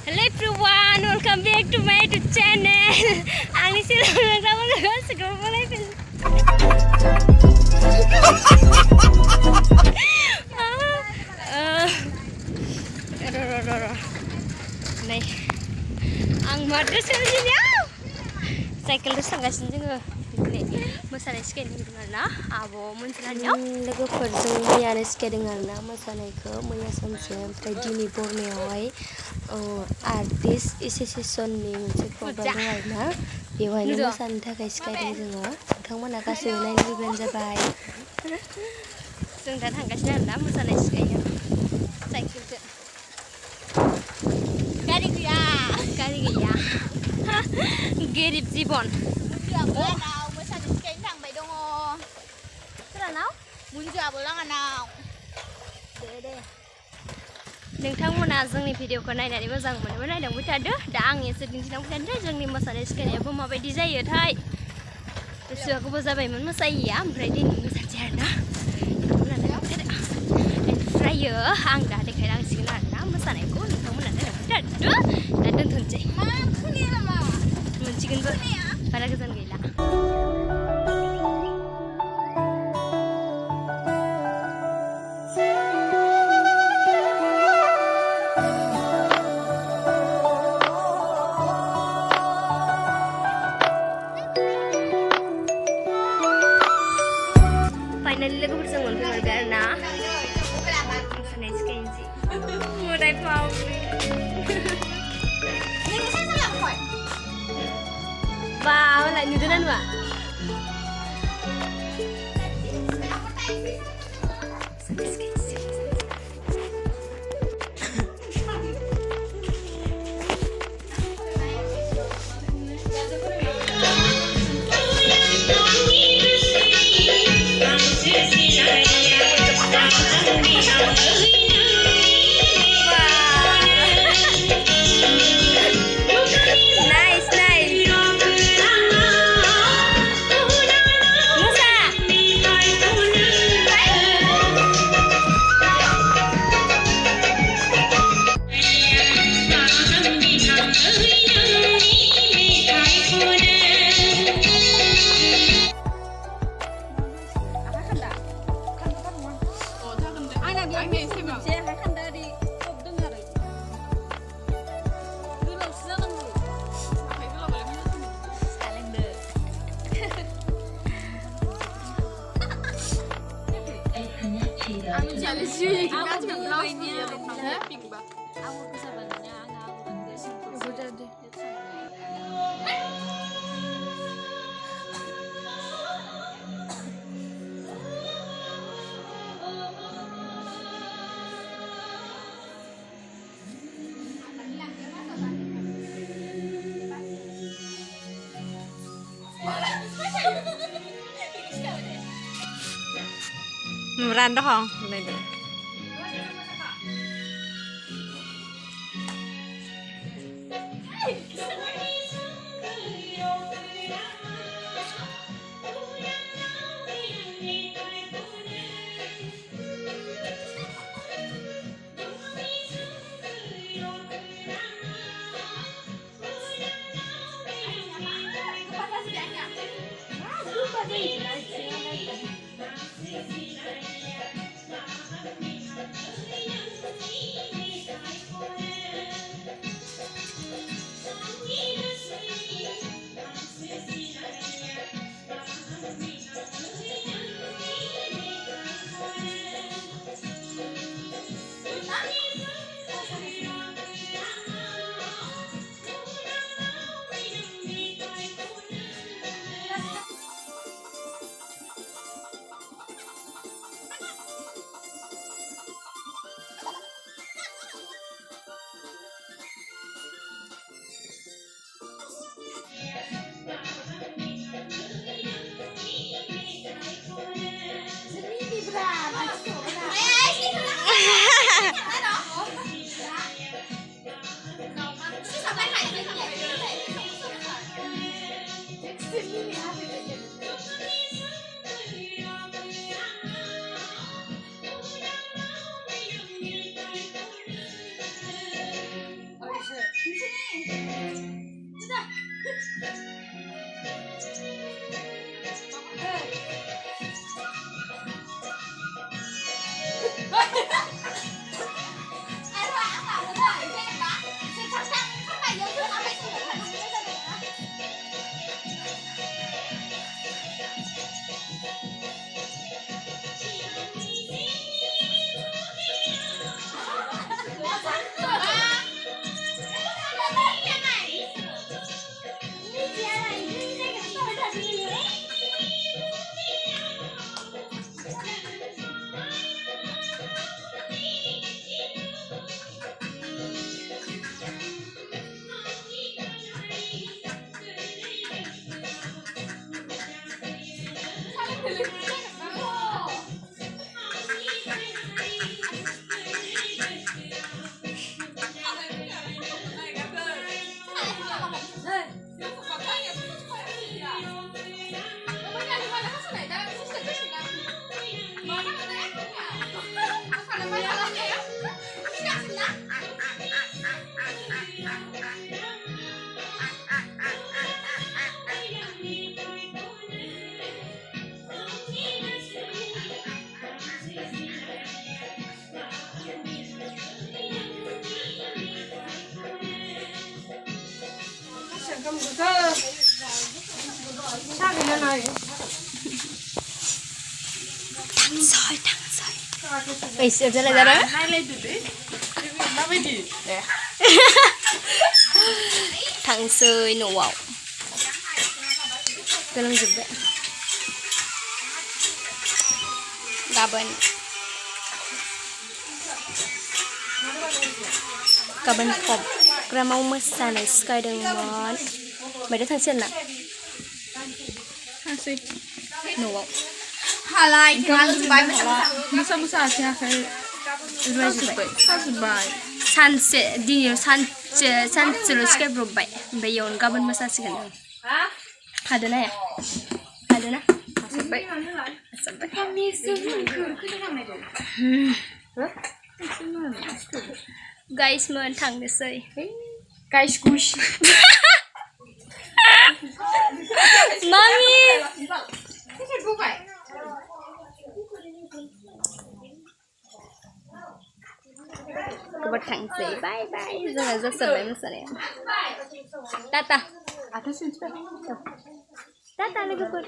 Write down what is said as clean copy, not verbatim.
Hello everyone, welcome back to my YouTube channel. Ani sila nagtawa siguro mulai pin. Nay, ang madras kasi niya. Cycle terus sangasin juga. Mosanai skating dengan abo munculnya. Logoफोरजों मैयानो skating आरोना मोसानायखौ मैया सानसे ओमफ्राय दिनै बरमायावहाय आर्टिस्ट एसोसिएशननि मोनसे प्रग्राम दं आरोना बेवहायनो मोसानो थाखाय skating जोङो नोंथांमोना गासैबो नायनो फैबानो जाबाय जों दा थांगासिनो आरोना मोसानाय सिखायनो साइकेलजों गारि गैया गरिब जीवन नोंथांमोना जोंनि भिडिअखौ नायनानै मोजां मोनोबा नायलांबाय थादो दा आं एसे दिन्थिलांबाय थादो जोंनि मोसानाय सिखायनायाबो माबायदि जायोथाय गोसोआ गोबाव जाबायमोन मोसायैया ओमफ्राय दिनै मोसानोसै आरोना ओमफ्रायो आं दा देखायलांसिगोन आरोना मोसानायखौ नोंथांमोना नायलांबाय थादो दा दोनथ'नोसै मोनसिगोनबो बारा गोजान गैला Finally, logoफोरजों मोनफैबाय आरोना मोसानाय सिखायनोसै मोदाय फावरि बा मालाय नुदोंना नुवा Nuran đó không? Này được. Isir jalan jalan. Tangsoi nowau. Geleng juga. Gaban pop. Gramau mwsanw skaidengmon. Mày đã thằng nak? Thang Nowau. Halai, kalau jabai musa aja kayak jabai. Sanselo skai berubah. Bayon gaban masa sih kan? Ada na ya? Ada na? Sampai. Guys, mau thang deh sih. Guys kush. Mami. Kebat thang sih. Bye bye. Jangan sampai misalnya. Tata. Atas itu. Tata lagi pun.